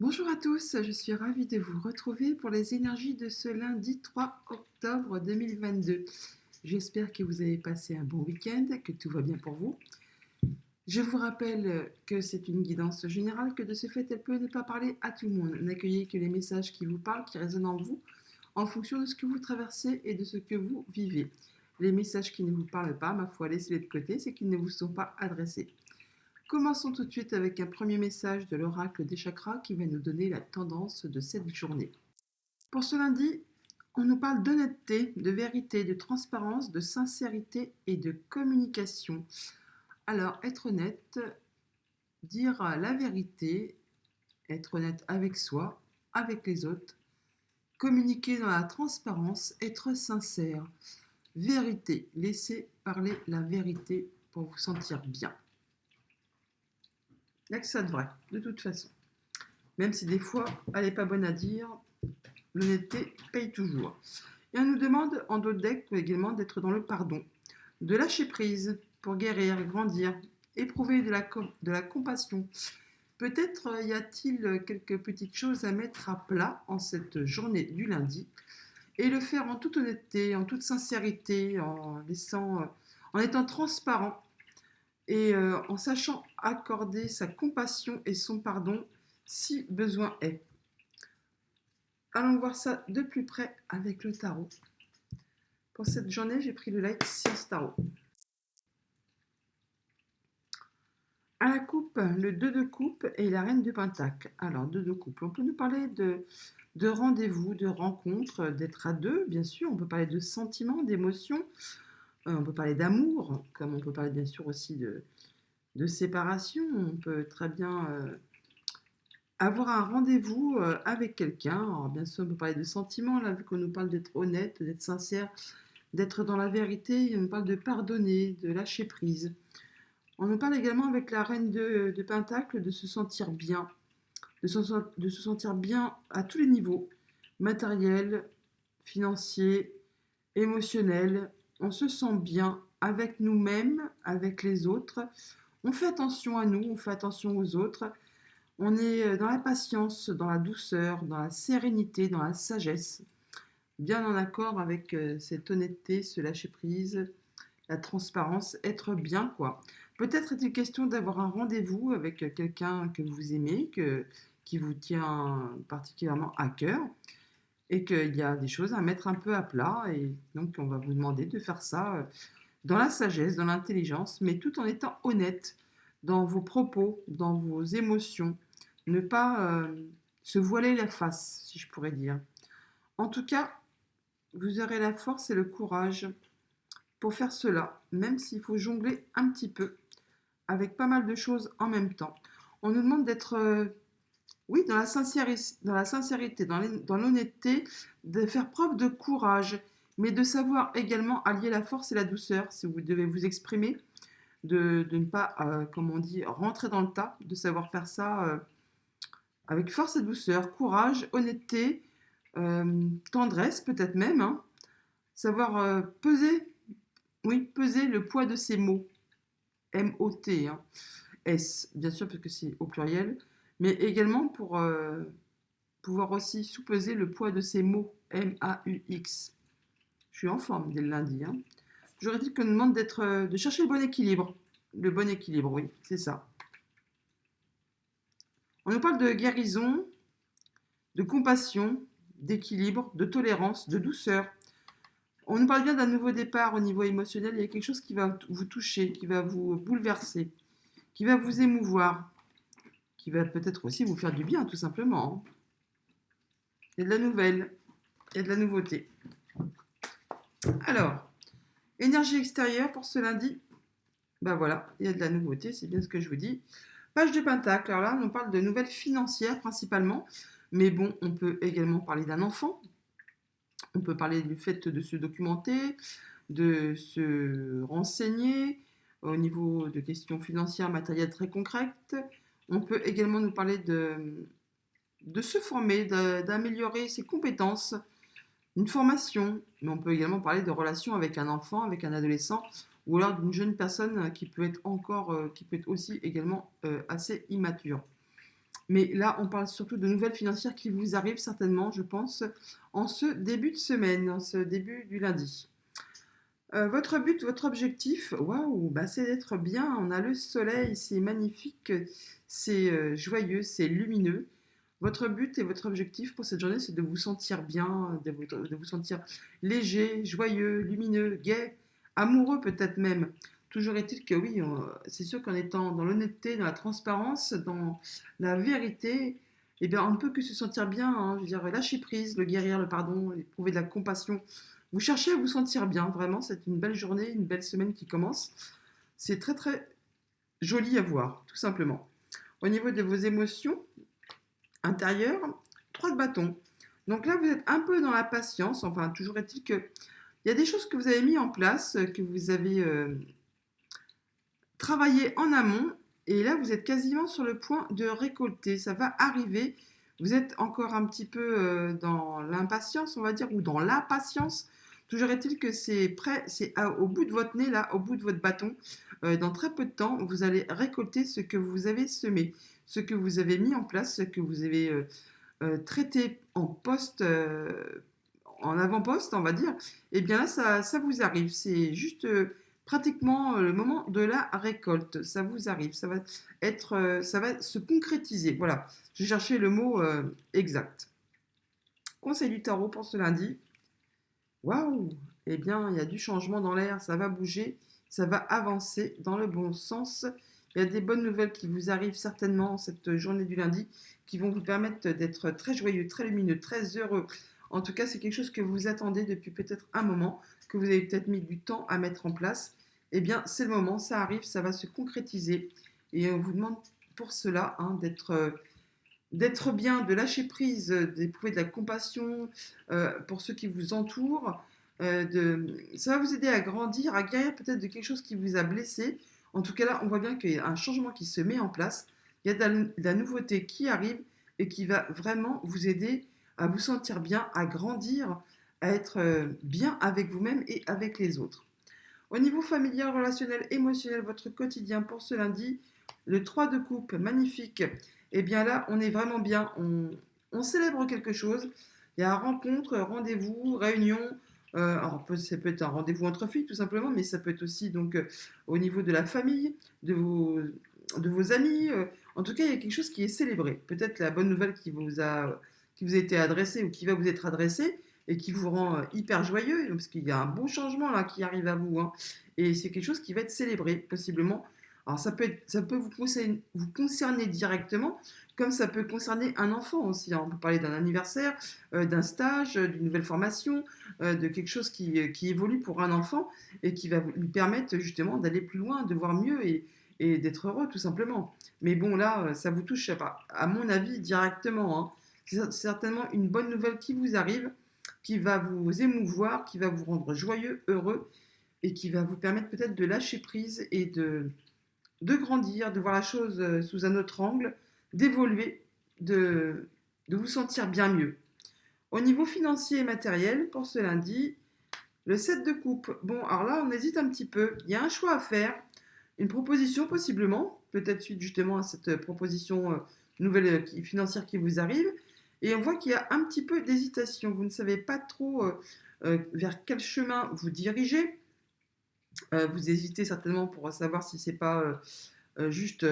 Bonjour à tous, je suis ravie de vous retrouver pour les énergies de ce lundi 3 octobre 2022. J'espère que vous avez passé un bon week-end, que tout va bien pour vous. Je vous rappelle que c'est une guidance générale, que de ce fait, elle peut ne pas parler à tout le monde. N'accueillez que les messages qui vous parlent, qui résonnent en vous, en fonction de ce que vous traversez et de ce que vous vivez. Les messages qui ne vous parlent pas, ma foi, laissez-les de côté, c'est qu'ils ne vous sont pas adressés. Commençons tout de suite avec un premier message de l'oracle des chakras qui va nous donner la tendance de cette journée. Pour ce lundi, on nous parle d'honnêteté, de vérité, de transparence, de sincérité et de communication. Alors, être honnête, dire la vérité, être honnête avec soi, avec les autres, communiquer dans la transparence, être sincère. Vérité, laissez parler la vérité pour vous sentir bien. Il n'y a que ça de vrai, de toute façon. Même si des fois, elle n'est pas bonne à dire, l'honnêteté paye toujours. Et on nous demande en d'autres decks également d'être dans le pardon, de lâcher prise pour guérir, grandir, éprouver de la compassion. Peut-être y a-t-il quelques petites choses à mettre à plat en cette journée du lundi et le faire en toute honnêteté, en toute sincérité, en étant transparent et en sachant accorder sa compassion et son pardon si besoin est. Allons voir ça de plus près avec le tarot. Pour cette journée, j'ai pris le Light Science Tarot. À la coupe, le 2 de coupe et la reine de pentacle. Alors, 2 de coupe, on peut nous parler de rendez-vous, de rencontres, d'être à deux, bien sûr. On peut parler de sentiments, d'émotions. On peut parler d'amour, comme on peut parler bien sûr aussi de séparation. On peut très bien avoir un rendez-vous avec quelqu'un. Alors, bien sûr, on peut parler de sentiments, là, vu qu'on nous parle d'être honnête, d'être sincère, d'être dans la vérité. On nous parle de pardonner, de lâcher prise. On nous parle également avec la reine de Pentacle de se sentir bien, de se sentir bien à tous les niveaux, matériel, financier, émotionnel. On se sent bien avec nous-mêmes, avec les autres. On fait attention à nous, on fait attention aux autres. On est dans la patience, dans la douceur, dans la sérénité, dans la sagesse, bien en accord avec cette honnêteté, ce lâcher-prise, la transparence, être bien, quoi. Peut-être est-il question d'avoir un rendez-vous avec quelqu'un que vous aimez, qui vous tient particulièrement à cœur, et qu'il y a des choses à mettre un peu à plat, et donc on va vous demander de faire ça dans la sagesse, dans l'intelligence, mais tout en étant honnête dans vos propos, dans vos émotions, ne pas se voiler la face, si je pourrais dire. En tout cas, vous aurez la force et le courage pour faire cela, même s'il faut jongler un petit peu avec pas mal de choses en même temps. On nous demande d'être, oui, dans la sincérité, dans l'honnêteté, de faire preuve de courage, mais de savoir également allier la force et la douceur si vous devez vous exprimer, de ne pas, comme on dit, rentrer dans le tas, de savoir faire ça avec force et douceur, courage, honnêteté, tendresse peut-être même, hein. Savoir peser, oui, peser le poids de ces mots, M-O-T, hein. S, bien sûr, parce que c'est au pluriel, mais également pour pouvoir aussi sous-peser le poids de ces mots, M-A-U-X. Je suis en forme dès le lundi, hein. J'aurais dit qu'on nous demande de chercher le bon équilibre. Le bon équilibre, oui, c'est ça. On nous parle de guérison, de compassion, d'équilibre, de tolérance, de douceur. On nous parle bien d'un nouveau départ au niveau émotionnel. Il y a quelque chose qui va vous toucher, qui va vous bouleverser, qui va vous émouvoir, qui va peut-être aussi vous faire du bien, tout simplement. Il y a de la nouvelle, il y a de la nouveauté. Alors, énergie extérieure pour ce lundi. Ben voilà, il y a de la nouveauté, c'est bien ce que je vous dis. Page de Pentacle, alors là, on parle de nouvelles financières principalement, mais bon, on peut également parler d'un enfant. On peut parler du fait de se documenter, de se renseigner au niveau de questions financières, matérielles très concrètes. On peut également nous parler de se former, d'améliorer ses compétences, une formation. Mais on peut également parler de relations avec un enfant, avec un adolescent, ou alors d'une jeune personne qui peut être aussi également assez immature. Mais là, on parle surtout de nouvelles financières qui vous arrivent certainement, je pense, en ce début de semaine, en ce début du lundi. Votre but, votre objectif, waouh, bah, c'est d'être bien. On a le soleil, c'est magnifique, c'est joyeux, c'est lumineux. Votre but et votre objectif pour cette journée, c'est de vous sentir bien, de vous sentir léger, joyeux, lumineux, gai, amoureux peut-être même. Toujours est-il que oui, c'est sûr qu'en étant dans l'honnêteté, dans la transparence, dans la vérité, eh bien, on ne peut que se sentir bien, hein. Je veux dire, lâcher prise, le guérir, le pardon, éprouver de la compassion. Vous cherchez à vous sentir bien, vraiment, c'est une belle journée, une belle semaine qui commence. C'est très très joli à voir, tout simplement. Au niveau de vos émotions intérieures, 3 de bâton. Donc là, vous êtes un peu dans la patience, enfin, toujours est-il que il y a des choses que vous avez mis en place, que vous avez travaillé en amont, et là, vous êtes quasiment sur le point de récolter. Ça va arriver. Vous êtes encore un petit peu dans l'impatience, on va dire, ou dans la patience. Toujours est-il que c'est prêt, au bout de votre nez, là, au bout de votre bâton. Dans très peu de temps, vous allez récolter ce que vous avez semé, ce que vous avez mis en place, ce que vous avez traité en poste, en avant-poste, on va dire. Et bien là, ça vous arrive. C'est juste pratiquement le moment de la récolte. Ça vous arrive. Ça va se concrétiser. Voilà. J'ai cherché le mot exact. Conseil du tarot pour ce lundi. Waouh! Eh bien, il y a du changement dans l'air, ça va bouger, ça va avancer dans le bon sens. Il y a des bonnes nouvelles qui vous arrivent certainement cette journée du lundi, qui vont vous permettre d'être très joyeux, très lumineux, très heureux. En tout cas, c'est quelque chose que vous attendez depuis peut-être un moment, que vous avez peut-être mis du temps à mettre en place. Eh bien, c'est le moment, ça arrive, ça va se concrétiser. Et on vous demande pour cela d'être bien, de lâcher prise, d'éprouver de la compassion pour ceux qui vous entourent. Ça va vous aider à grandir, à guérir peut-être de quelque chose qui vous a blessé. En tout cas là, on voit bien qu'il y a un changement qui se met en place. Il y a de la nouveauté qui arrive et qui va vraiment vous aider à vous sentir bien, à grandir, à être bien avec vous-même et avec les autres. Au niveau familial, relationnel, émotionnel, votre quotidien pour ce lundi, le 3 de coupe, magnifique. Et bien là, on est vraiment bien. On célèbre quelque chose. Il y a rencontre, rendez-vous, réunion. Alors, ça peut être un rendez-vous entre filles, tout simplement, mais ça peut être aussi donc au niveau de la famille, de vos amis. En tout cas, il y a quelque chose qui est célébré. Peut-être la bonne nouvelle qui vous a été adressée ou qui va vous être adressée et qui vous rend hyper joyeux, parce qu'il y a un beau changement là qui arrive à vous, hein, et c'est quelque chose qui va être célébré, possiblement. Alors ça peut vous concerner directement, comme ça peut concerner un enfant aussi, hein. On peut parler d'un anniversaire, d'un stage, d'une nouvelle formation, de quelque chose qui évolue pour un enfant et qui va lui permettre justement d'aller plus loin, de voir mieux et d'être heureux tout simplement. Mais bon là, ça vous touche, à mon avis, directement, hein. C'est certainement une bonne nouvelle qui vous arrive, qui va vous émouvoir, qui va vous rendre joyeux, heureux, et qui va vous permettre peut-être de lâcher prise et de grandir, de voir la chose sous un autre angle, d'évoluer, de vous sentir bien mieux. Au niveau financier et matériel, pour ce lundi, le 7 de coupe. Bon, alors là, on hésite un petit peu. Il y a un choix à faire, une proposition possiblement, peut-être suite justement à cette proposition nouvelle financière qui vous arrive. Et on voit qu'il y a un petit peu d'hésitation. Vous ne savez pas trop vers quel chemin vous dirigez. Vous hésitez certainement pour savoir si c'est pas juste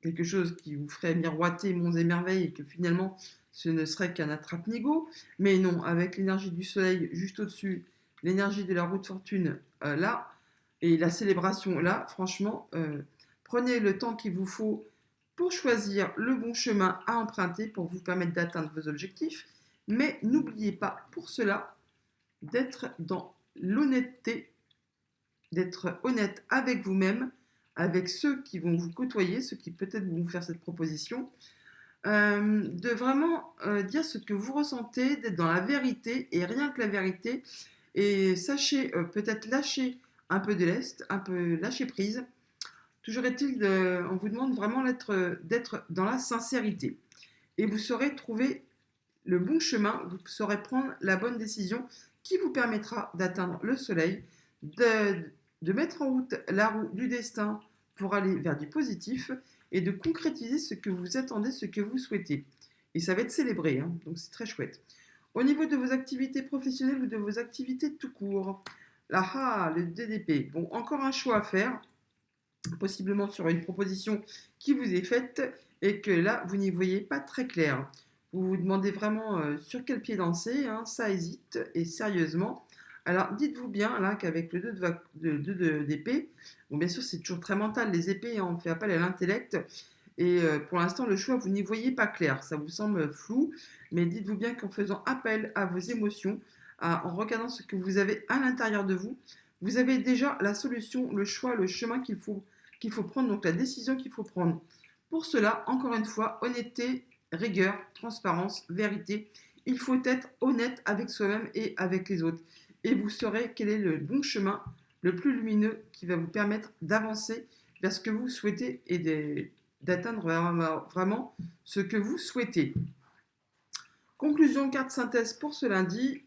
quelque chose qui vous ferait miroiter monts et merveilles et que finalement ce ne serait qu'un attrape-nigo. Mais non, avec l'énergie du soleil juste au-dessus, l'énergie de la roue de fortune là, et la célébration là, franchement, prenez le temps qu'il vous faut pour choisir le bon chemin à emprunter pour vous permettre d'atteindre vos objectifs. Mais n'oubliez pas pour cela d'être dans l'honnêteté, d'être honnête avec vous-même, avec ceux qui vont vous côtoyer, ceux qui peut-être vont vous faire cette proposition, de vraiment dire ce que vous ressentez, d'être dans la vérité et rien que la vérité. Et sachez peut-être lâcher un peu de lest, un peu lâcher prise. Toujours est-il, on vous demande vraiment d'être dans la sincérité. Et vous saurez trouver le bon chemin, vous saurez prendre la bonne décision qui vous permettra d'atteindre le soleil, de mettre en route la roue du destin pour aller vers du positif et de concrétiser ce que vous attendez, ce que vous souhaitez. Et ça va être célébré, hein, donc c'est très chouette. Au niveau de vos activités professionnelles ou de vos activités tout court, là, le DDP. Bon, encore un choix à faire, possiblement sur une proposition qui vous est faite et que là, vous n'y voyez pas très clair. Vous vous demandez vraiment sur quel pied danser, hein, ça hésite, et sérieusement. Alors, dites-vous bien là qu'avec le 2 d'épée, bon, bien sûr, c'est toujours très mental, les épées, hein, on fait appel à l'intellect, et pour l'instant, le choix, vous n'y voyez pas clair, ça vous semble flou, mais dites-vous bien qu'en faisant appel à vos émotions, en regardant ce que vous avez à l'intérieur de vous, vous avez déjà la solution, le choix, le chemin qu'il faut prendre, donc la décision qu'il faut prendre. Pour cela, encore une fois, honnêteté, rigueur, transparence, vérité. Il faut être honnête avec soi-même et avec les autres. Et vous saurez quel est le bon chemin, le plus lumineux, qui va vous permettre d'avancer vers ce que vous souhaitez et d'atteindre vraiment ce que vous souhaitez. Conclusion, carte synthèse pour ce lundi.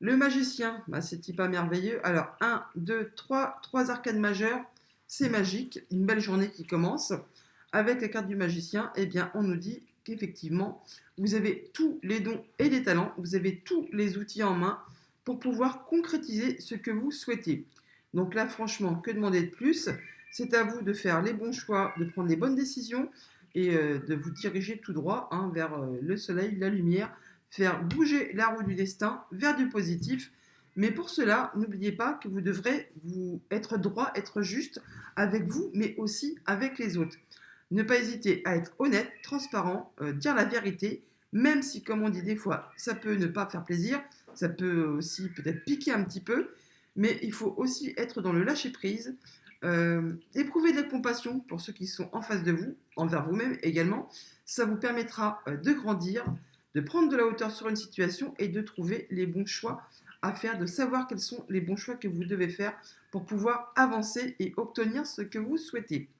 Le magicien, c'est type pas merveilleux. Alors, 1, 2, 3 arcades majeures, c'est magique. Une belle journée qui commence. Avec la carte du magicien, eh bien, on nous dit qu'effectivement, vous avez tous les dons et les talents, vous avez tous les outils en main pour pouvoir concrétiser ce que vous souhaitez. Donc là, franchement, que demander de plus? C'est à vous de faire les bons choix, de prendre les bonnes décisions et de vous diriger tout droit, hein, vers le soleil, la lumière, faire bouger la roue du destin vers du positif. Mais pour cela, n'oubliez pas que vous devrez vous être droit, être juste avec vous, mais aussi avec les autres. Ne pas hésiter à être honnête, transparent, dire la vérité, même si, comme on dit des fois, ça peut ne pas faire plaisir, ça peut aussi peut-être piquer un petit peu, mais il faut aussi être dans le lâcher-prise, éprouver de la compassion pour ceux qui sont en face de vous, envers vous-même également. Ça vous permettra de grandir, de prendre de la hauteur sur une situation et de trouver les bons choix à faire, de savoir quels sont les bons choix que vous devez faire pour pouvoir avancer et obtenir ce que vous souhaitez.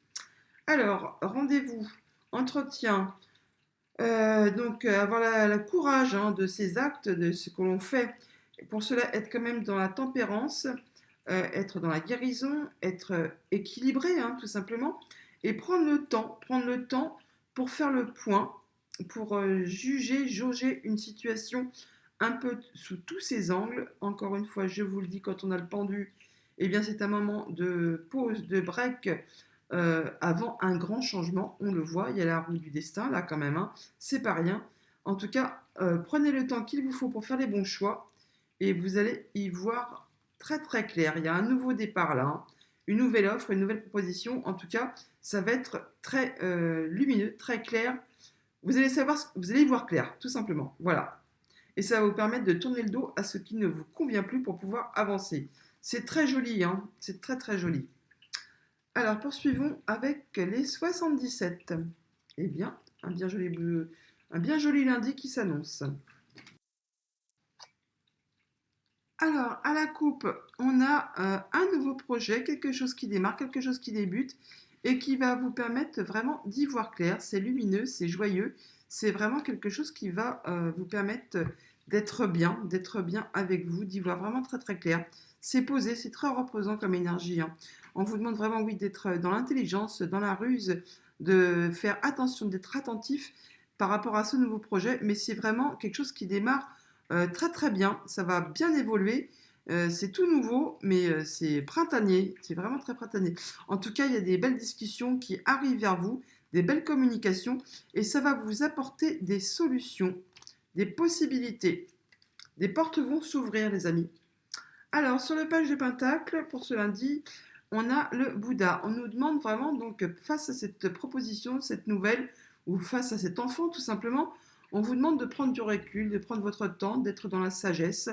Alors, rendez-vous, entretien, donc avoir le courage, hein, de ces actes, de ce que l'on fait. Pour cela, être quand même dans la tempérance, être dans la guérison, être équilibré, hein, tout simplement, et prendre le temps pour faire le point, pour juger, jauger une situation un peu sous tous ses angles. Encore une fois, je vous le dis, quand on a le pendu, eh bien c'est un moment de pause, de break, avant un grand changement. On le voit, il y a la roue du destin là quand même, hein, c'est pas rien. En tout cas, prenez le temps qu'il vous faut pour faire les bons choix et vous allez y voir très très clair. Il y a un nouveau départ là, hein, une nouvelle offre, une nouvelle proposition. En tout cas, ça va être très lumineux, très clair. Vous allez savoir, vous allez y voir clair, tout simplement. Voilà. Et ça va vous permettre de tourner le dos à ce qui ne vous convient plus pour pouvoir avancer. C'est très joli, hein, c'est très très joli. Alors, poursuivons avec les 77. Eh bien, un bien joli lundi qui s'annonce. Alors, à la coupe, on a un nouveau projet, quelque chose qui démarre, quelque chose qui débute et qui va vous permettre vraiment d'y voir clair. C'est lumineux, c'est joyeux, c'est vraiment quelque chose qui va vous permettre d'être bien avec vous, d'y voir vraiment très très clair. C'est posé, c'est très reposant comme énergie, hein. On vous demande vraiment, oui, d'être dans l'intelligence, dans la ruse, de faire attention, d'être attentif par rapport à ce nouveau projet, mais c'est vraiment quelque chose qui démarre très très bien, ça va bien évoluer. C'est tout nouveau, mais c'est printanier, c'est vraiment très printanier. En tout cas, il y a des belles discussions qui arrivent vers vous, des belles communications, et ça va vous apporter des solutions, des possibilités. Des portes vont s'ouvrir, les amis. Alors, sur le page des Pentacles, pour ce lundi, on a le Bouddha. On nous demande vraiment, donc, face à cette proposition, cette nouvelle, ou face à cet enfant, tout simplement, on vous demande de prendre du recul, de prendre votre temps, d'être dans la sagesse,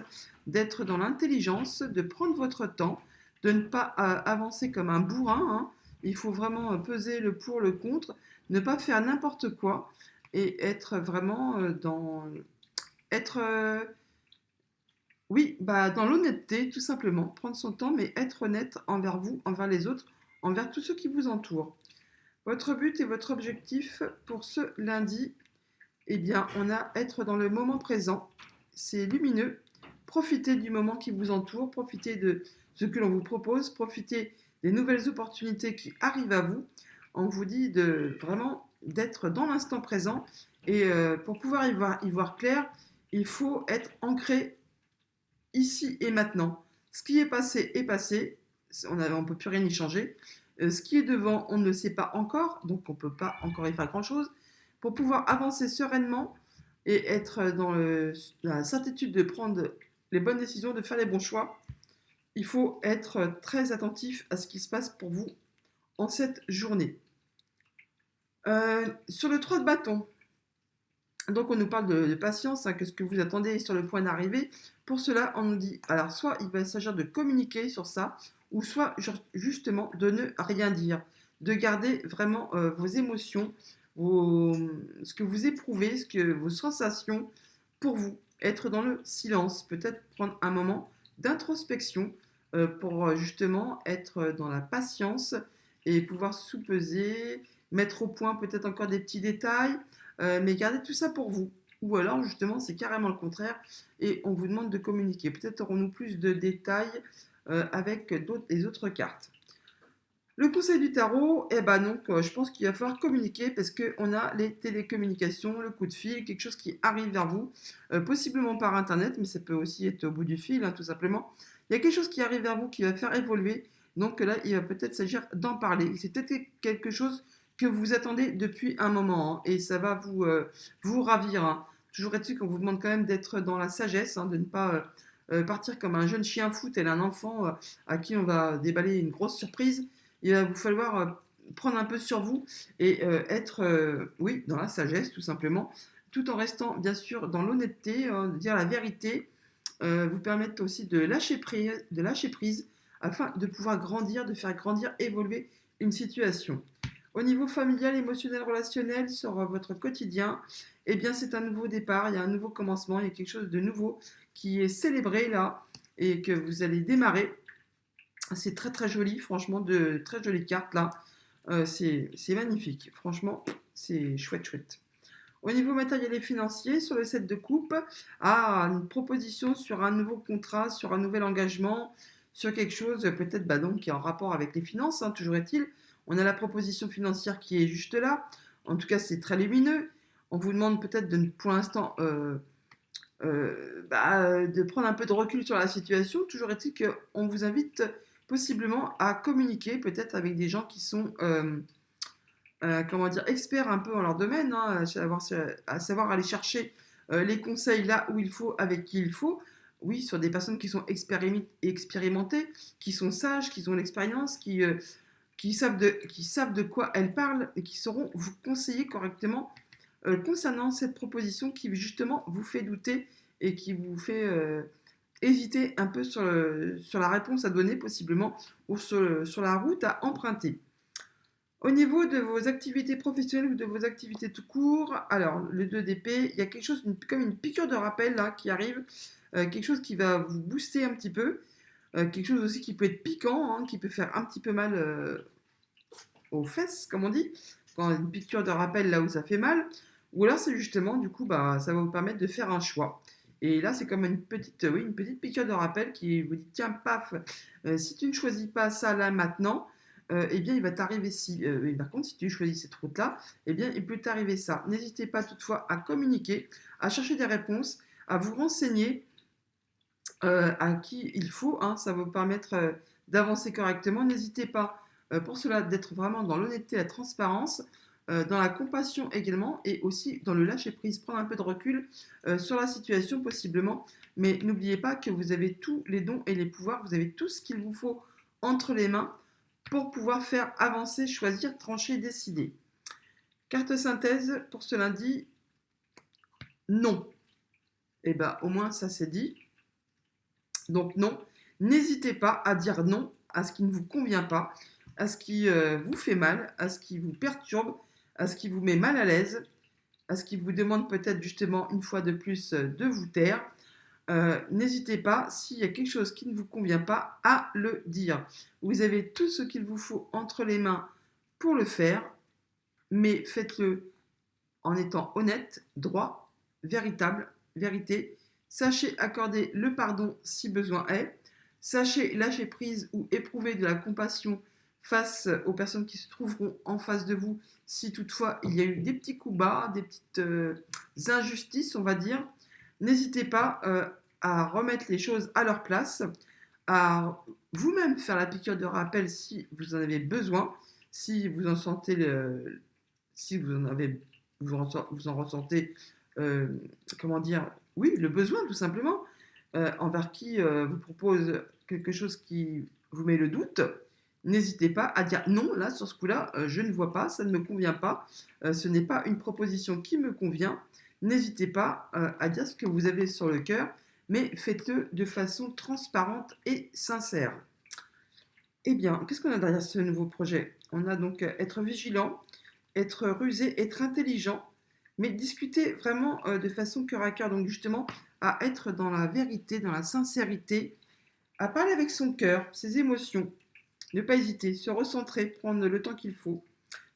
d'être dans l'intelligence, de prendre votre temps, de ne pas avancer comme un bourrin, hein. Il faut vraiment peser le pour, le contre, ne pas faire n'importe quoi et être vraiment dans... Être... oui, dans l'honnêteté, tout simplement. Prendre son temps, mais être honnête envers vous, envers les autres, envers tous ceux qui vous entourent. Votre but et votre objectif pour ce lundi, eh bien, on a être dans le moment présent. C'est lumineux. Profitez du moment qui vous entoure, profitez de ce que l'on vous propose, profitez des nouvelles opportunités qui arrivent à vous. on vous dit de vraiment d'être dans l'instant présent. Et pour pouvoir y voir clair, il faut être ancré ici et maintenant. Ce qui est passé est passé, on ne peut plus rien y changer. Ce qui est devant, on ne le sait pas encore, donc on ne peut pas encore y faire grand-chose. Pour pouvoir avancer sereinement et être dans la certitude de prendre les bonnes décisions, de faire les bons choix, il faut être très attentif à ce qui se passe pour vous en cette journée. Sur le 3 de bâton, donc on nous parle de patience, hein, qu'est-ce que vous attendez sur le point d'arrivée. Pour cela, on nous dit, alors soit il va s'agir de communiquer sur ça, ou soit justement de ne rien dire, de garder vraiment vos émotions, ce que vous éprouvez, vos sensations pour vous, être dans le silence, peut-être prendre un moment d'introspection pour justement être dans la patience et pouvoir sous-peser, mettre au point peut-être encore des petits détails, mais gardez tout ça pour vous. Ou alors, justement, c'est carrément le contraire et on vous demande de communiquer. Peut-être aurons-nous plus de détails avec les autres cartes. Le conseil du tarot, eh ben donc, je pense qu'il va falloir communiquer parce qu'on a les télécommunications, le coup de fil, quelque chose qui arrive vers vous, possiblement par Internet, mais ça peut aussi être au bout du fil, hein, tout simplement. Il y a quelque chose qui arrive vers vous qui va faire évoluer. Donc là, il va peut-être s'agir d'en parler. C'est peut-être quelque chose que vous attendez depuis un moment hein, et ça va vous ravir. Hein. Toujours est-il qu'on vous demande quand même d'être dans la sagesse, hein, de ne pas partir comme un jeune chien fou tel un enfant à qui on va déballer une grosse surprise. Il va vous falloir prendre un peu sur vous et être, oui, dans la sagesse tout simplement, tout en restant bien sûr dans l'honnêteté, de dire la vérité, vous permettre aussi de lâcher prise afin de pouvoir grandir, de faire grandir, évoluer une situation. Au niveau familial, émotionnel, relationnel, sur votre quotidien, eh bien c'est un nouveau départ, il y a un nouveau commencement, il y a quelque chose de nouveau qui est célébré là et que vous allez démarrer. C'est très très joli, franchement, de très jolies cartes là. C'est magnifique, franchement, c'est chouette chouette. Au niveau matériel et financier, sur le set de coupe, une proposition sur un nouveau contrat, sur un nouvel engagement, sur quelque chose peut-être donc qui est en rapport avec les finances, hein, toujours est-il. On a la proposition financière qui est juste là. En tout cas, c'est très lumineux. On vous demande peut-être pour l'instant de prendre un peu de recul sur la situation. Toujours est-il qu'on vous invite possiblement à communiquer peut-être avec des gens qui sont comment dire, experts un peu en leur domaine, hein, à savoir aller chercher les conseils là où il faut, avec qui il faut. Oui, sur des personnes qui sont expérimentées, qui sont sages, qui ont l'expérience, qui savent de quoi elles parlent et qui sauront vous conseiller correctement concernant cette proposition qui justement vous fait douter et qui vous fait hésiter un peu sur la réponse à donner possiblement ou sur la route à emprunter. Au niveau de vos activités professionnelles ou de vos activités tout court, alors le 2 d'épée, il y a quelque chose comme une piqûre de rappel là qui arrive, quelque chose qui va vous booster un petit peu, quelque chose aussi qui peut être piquant, hein, qui peut faire un petit peu mal aux fesses, comme on dit, quand une piqûre de rappel là où ça fait mal, ou alors c'est justement du coup ça va vous permettre de faire un choix. Et là c'est comme une petite piqûre de rappel qui vous dit tiens paf, si tu ne choisis pas ça là maintenant, eh bien il va t'arriver si. Mais par contre si tu choisis cette route là, eh bien il peut t'arriver ça. N'hésitez pas toutefois à communiquer, à chercher des réponses, à vous renseigner à qui il faut, hein, ça va vous permettre d'avancer correctement. N'hésitez pas pour cela d'être vraiment dans l'honnêteté, la transparence, dans la compassion également et aussi dans le lâcher prise, prendre un peu de recul sur la situation possiblement. Mais n'oubliez pas que vous avez tous les dons et les pouvoirs, vous avez tout ce qu'il vous faut entre les mains pour pouvoir faire avancer, choisir, trancher, décider. Carte synthèse pour ce lundi, non. Et bien au moins ça c'est dit. Donc non, n'hésitez pas à dire non à ce qui ne vous convient pas, à ce qui vous fait mal, à ce qui vous perturbe, à ce qui vous met mal à l'aise, à ce qui vous demande peut-être justement une fois de plus de vous taire. N'hésitez pas, s'il y a quelque chose qui ne vous convient pas, à le dire. Vous avez tout ce qu'il vous faut entre les mains pour le faire, mais faites-le en étant honnête, droit, véritable, vérité. Sachez accorder le pardon si besoin est. Sachez lâcher prise ou éprouver de la compassion face aux personnes qui se trouveront en face de vous, si toutefois il y a eu des petits coups bas, des petites injustices, on va dire. N'hésitez pas à remettre les choses à leur place, à vous-même faire la piqûre de rappel si vous en avez besoin, si vous en sentez si vous en avez, vous en ressentez, euh, comment dire, oui, le besoin tout simplement, envers qui vous propose quelque chose qui vous met le doute. N'hésitez pas à dire non, là, sur ce coup-là, je ne vois pas, ça ne me convient pas, ce n'est pas une proposition qui me convient. N'hésitez pas à dire ce que vous avez sur le cœur, mais faites-le de façon transparente et sincère. Eh bien, qu'est-ce qu'on a derrière ce nouveau projet? On a donc être vigilant, être rusé, être intelligent, mais discuter vraiment de façon cœur à cœur, donc justement à être dans la vérité, dans la sincérité, à parler avec son cœur, ses émotions, ne pas hésiter, se recentrer, prendre le temps qu'il faut,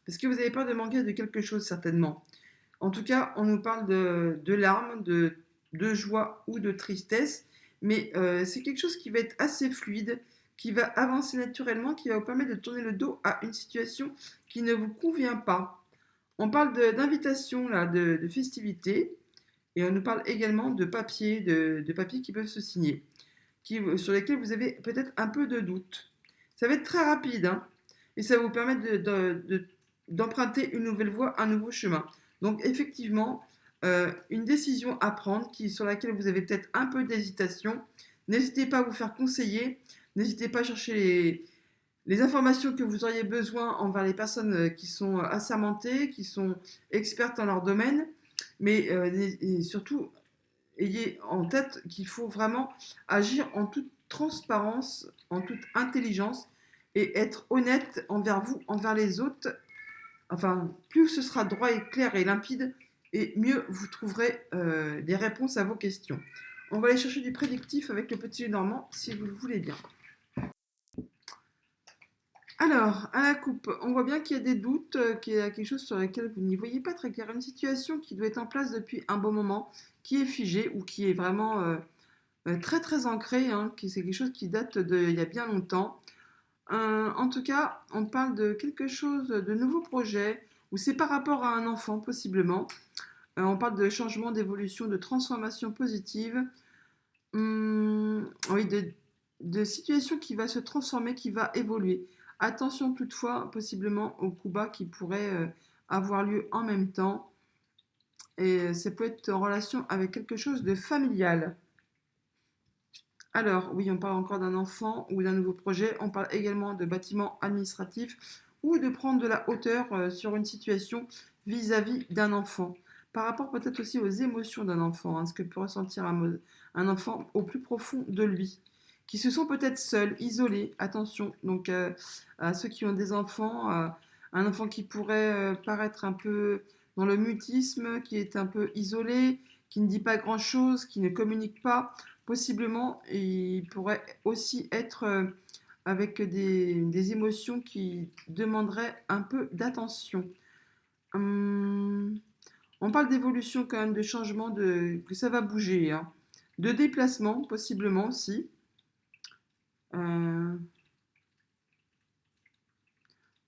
parce que vous avez peur de manquer de quelque chose certainement. En tout cas, on nous parle de larmes, de joie ou de tristesse, mais c'est quelque chose qui va être assez fluide, qui va avancer naturellement, qui va vous permettre de tourner le dos à une situation qui ne vous convient pas. On parle d'invitation, là, de festivités, et on nous parle également de papiers, de papiers qui peuvent se signer, sur lesquels vous avez peut-être un peu de doute. Ça va être très rapide, hein, et ça va vous permettre d'emprunter une nouvelle voie, un nouveau chemin. Donc effectivement, une décision à prendre sur laquelle vous avez peut-être un peu d'hésitation. N'hésitez pas à vous faire conseiller, n'hésitez pas à chercher les informations que vous auriez besoin envers les personnes qui sont assermentées, qui sont expertes dans leur domaine, mais et surtout, ayez en tête qu'il faut vraiment agir en toute transparence, en toute intelligence et être honnête envers vous, envers les autres. Enfin, plus ce sera droit et clair et limpide, et mieux vous trouverez des réponses à vos questions. On va aller chercher du prédictif avec le petit Normand, si vous le voulez bien. Alors, à la coupe, on voit bien qu'il y a des doutes, qu'il y a quelque chose sur lequel vous n'y voyez pas très clair. Une situation qui doit être en place depuis un bon moment, qui est figée ou qui est vraiment très très ancrée, hein, c'est quelque chose qui date d'il y a bien longtemps. En tout cas, on parle de quelque chose, de nouveaux projets, ou c'est par rapport à un enfant possiblement. On parle de changement, d'évolution, de transformation positive. Oui, de situation qui va se transformer, qui va évoluer. Attention toutefois, possiblement, au coup bas qui pourrait avoir lieu en même temps. Et ça peut être en relation avec quelque chose de familial. Alors, oui, on parle encore d'un enfant ou d'un nouveau projet. On parle également de bâtiments administratifs ou de prendre de la hauteur sur une situation vis-à-vis d'un enfant. Par rapport peut-être aussi aux émotions d'un enfant, hein, ce que peut ressentir un enfant au plus profond de lui, qui se sont peut-être seuls, isolés. Attention, donc à ceux qui ont des enfants, un enfant qui pourrait paraître un peu dans le mutisme, qui est un peu isolé, qui ne dit pas grand-chose, qui ne communique pas. Possiblement, il pourrait aussi être avec des émotions qui demanderaient un peu d'attention. Hum, on parle d'évolution quand même, de changement, que ça va bouger, hein. De déplacement, possiblement aussi. Euh,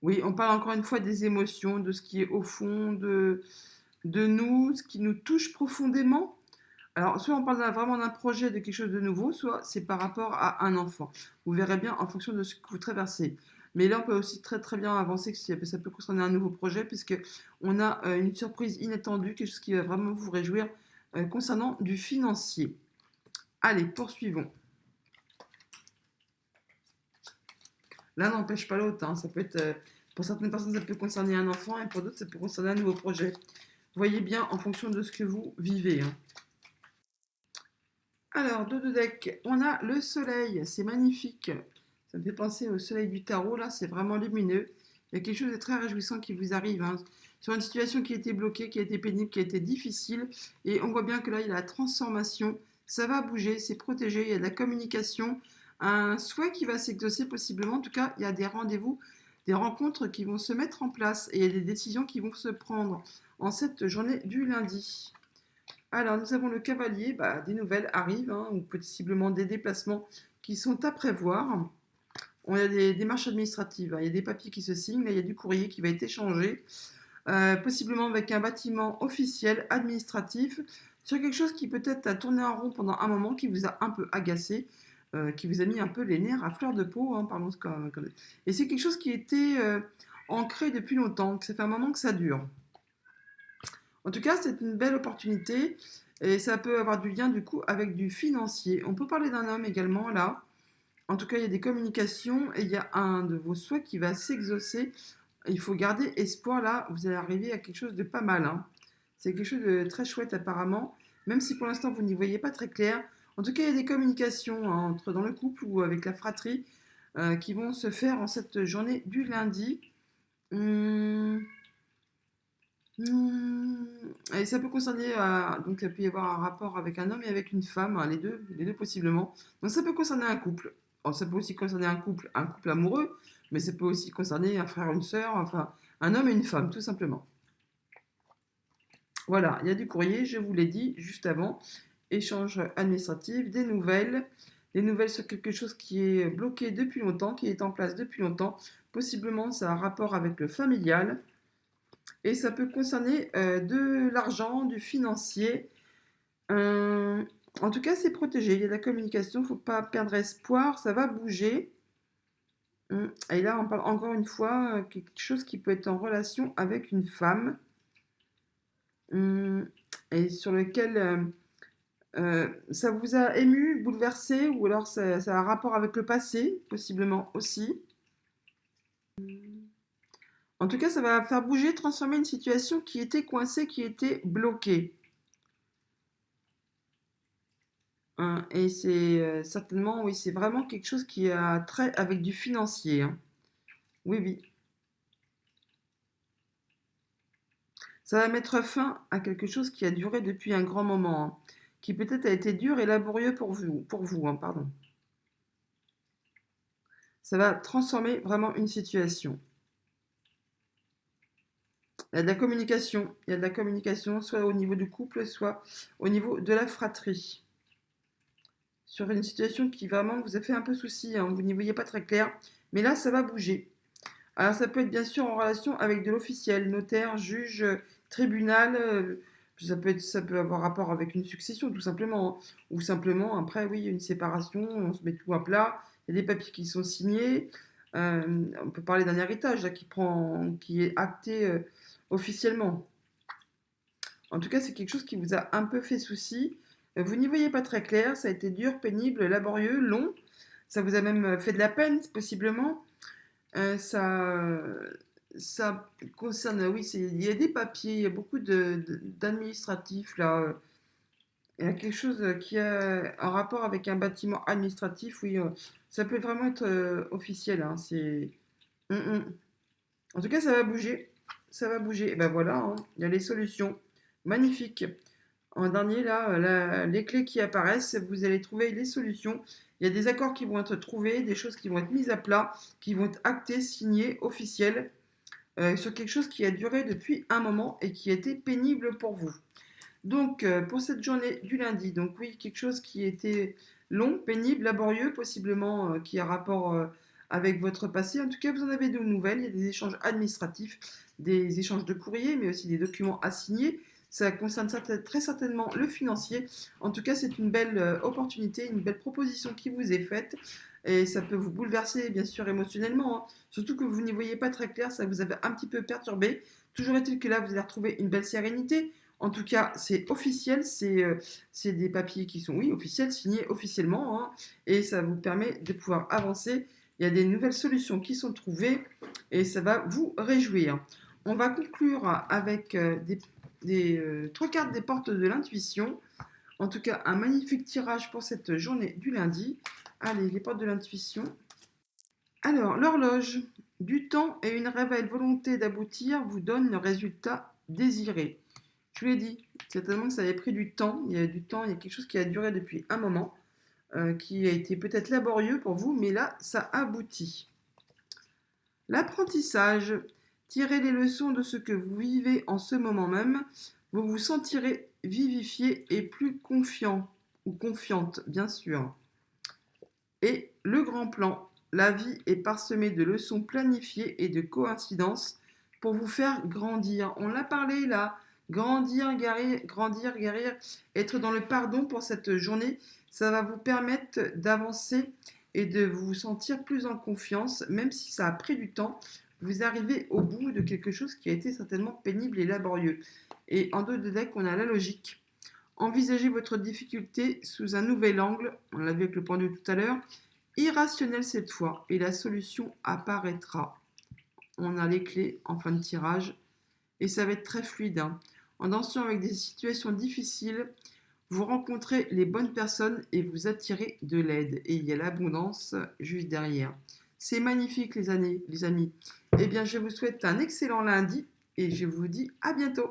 oui, on parle encore une fois des émotions, de ce qui est au fond de nous, ce qui nous touche profondément. Alors, soit on parle vraiment d'un projet, de quelque chose de nouveau, soit c'est par rapport à un enfant. Vous verrez bien en fonction de ce que vous traversez. Mais là, on peut aussi très très bien avancer que ça peut concerner un nouveau projet, puisque on a une surprise inattendue, quelque chose qui va vraiment vous réjouir concernant du financier. Allez, poursuivons. L'un n'empêche pas l'autre, hein. Ça peut être, pour certaines personnes, ça peut concerner un enfant, et pour d'autres, ça peut concerner un nouveau projet. Voyez bien en fonction de ce que vous vivez, hein. Alors, dos de deck, on a le soleil, c'est magnifique. Ça me fait penser au soleil du tarot, là, c'est vraiment lumineux. Il y a quelque chose de très réjouissant qui vous arrive, hein, sur une situation qui a été bloquée, qui a été pénible, qui a été difficile. Et on voit bien que là, il y a la transformation, ça va bouger, c'est protégé, il y a de la communication, un souhait qui va s'exaucer possiblement. En tout cas, il y a des rendez-vous, des rencontres qui vont se mettre en place et il y a des décisions qui vont se prendre en cette journée du lundi. Alors, nous avons le cavalier, des nouvelles arrivent, hein, ou possiblement des déplacements qui sont à prévoir. On a des démarches administratives, hein. Il y a des papiers qui se signent, là, il y a du courrier qui va être échangé, possiblement avec un bâtiment officiel, administratif, sur quelque chose qui peut-être a tourné en rond pendant un moment, qui vous a un peu agacé, qui vous a mis un peu les nerfs à fleur de peau, hein, parlons comme. Et c'est quelque chose qui était ancré depuis longtemps, que ça fait un moment que ça dure. En tout cas, c'est une belle opportunité et ça peut avoir du lien du coup avec du financier. On peut parler d'un homme également là. En tout cas, il y a des communications et il y a un de vos souhaits qui va s'exaucer. Il faut garder espoir là, vous allez arriver à quelque chose de pas mal, hein. C'est quelque chose de très chouette apparemment, même si pour l'instant vous n'y voyez pas très clair. En tout cas, il y a des communications, hein, entre dans le couple ou avec la fratrie qui vont se faire en cette journée du lundi. Hum, hum, et ça peut concerner, donc il peut y avoir un rapport avec un homme et avec une femme, hein, les deux possiblement. Donc ça peut concerner un couple. Alors, ça peut aussi concerner un couple amoureux, mais ça peut aussi concerner un frère, une sœur, enfin un homme et une femme, tout simplement. Voilà, il y a du courrier, je vous l'ai dit juste avant. Échange administratif, des nouvelles. Des nouvelles sur quelque chose qui est bloqué depuis longtemps, qui est en place depuis longtemps. Possiblement, ça a un rapport avec le familial. Et ça peut concerner de l'argent, du financier. Euh, En tout cas, c'est protégé. Il y a de la communication, il ne faut pas perdre espoir, ça va bouger. Et là, on parle encore une fois quelque chose qui peut être en relation avec une femme. Hum, et sur lequel ça vous a ému, bouleversé, ou alors ça a un rapport avec le passé, possiblement aussi. En tout cas, ça va faire bouger, transformer une situation qui était coincée, qui était bloquée, hein. Et c'est certainement, oui, c'est vraiment quelque chose qui a trait avec du financier, hein. Oui, oui. Ça va mettre fin à quelque chose qui a duré depuis un grand moment, hein, qui peut-être a été dur et laborieux pour vous, hein, pardon. Ça va transformer vraiment une situation. Il y a de la communication. Il y a de la communication, soit au niveau du couple, soit au niveau de la fratrie. Sur une situation qui vraiment vous a fait un peu souci, hein, vous n'y voyez pas très clair, mais là, ça va bouger. Alors, ça peut être bien sûr en relation avec de l'officiel, notaire, juge, tribunal. Ça peut avoir rapport avec une succession, tout simplement, hein. Ou simplement, après, oui, une séparation, on se met tout à plat, il y a des papiers qui sont signés. On peut parler d'un héritage là, qui est acté officiellement. En tout cas, c'est quelque chose qui vous a un peu fait souci. Vous n'y voyez pas très clair, ça a été dur, pénible, laborieux, long. Ça vous a même fait de la peine, possiblement. Ça concerne, oui, il y a des papiers, il y a beaucoup d'administratifs là. Il y a quelque chose qui a un rapport avec un bâtiment administratif, oui, ça peut vraiment être officiel, hein, c'est. Mm, mm. En tout cas, ça va bouger. Ça va bouger. Et ben voilà, hein, il y a les solutions. Magnifique. En dernier, là, les clés qui apparaissent, vous allez trouver les solutions. Il y a des accords qui vont être trouvés, des choses qui vont être mises à plat, qui vont être actées, signées, officielles, sur quelque chose qui a duré depuis un moment et qui a été pénible pour vous. Donc, pour cette journée du lundi, donc oui, quelque chose qui était long, pénible, laborieux, possiblement qui a rapport avec votre passé. En tout cas, vous en avez de nouvelles. Il y a des échanges administratifs, des échanges de courrier, mais aussi des documents à signer. Ça concerne très certainement le financier. En tout cas, c'est une belle opportunité, une belle proposition qui vous est faite. Et ça peut vous bouleverser, bien sûr, émotionnellement, hein. Surtout que vous n'y voyez pas très clair, ça vous avait un petit peu perturbé. Toujours est-il que là, vous allez retrouver une belle sérénité. En tout cas, c'est officiel, c'est des papiers qui sont, oui, officiels, signés officiellement, hein, et ça vous permet de pouvoir avancer. Il y a des nouvelles solutions qui sont trouvées et ça va vous réjouir. On va conclure avec des trois cartes des portes de l'intuition. En tout cas, un magnifique tirage pour cette journée du lundi. Allez, les portes de l'intuition. Alors, l'horloge, du temps et une réelle volonté d'aboutir vous donne le résultat désiré. Je vous l'ai dit, certainement que ça avait pris du temps. Il y a du temps, il y a quelque chose qui a duré depuis un moment, qui a été peut-être laborieux pour vous, mais là, ça aboutit. L'apprentissage, tirez les leçons de ce que vous vivez en ce moment même. Vous vous sentirez vivifié et plus confiant ou confiante, bien sûr. Et le grand plan, La vie est parsemée de leçons planifiées et de coïncidences pour vous faire grandir. On l'a parlé là. Grandir, guérir, être dans le pardon pour cette journée, ça va vous permettre d'avancer et de vous sentir plus en confiance, même si ça a pris du temps. Vous arrivez au bout de quelque chose qui a été certainement pénible et laborieux. Et en dos de deck, on a la logique. Envisagez votre difficulté sous un nouvel angle, on l'a vu avec le point de vue tout à l'heure, irrationnel cette fois, et la solution apparaîtra. On a les clés en fin de tirage, et ça va être très fluide, hein. En dansant avec des situations difficiles, vous rencontrez les bonnes personnes et vous attirez de l'aide. Et il y a l'abondance juste derrière. C'est magnifique les amis. Eh bien, je vous souhaite un excellent lundi et je vous dis à bientôt.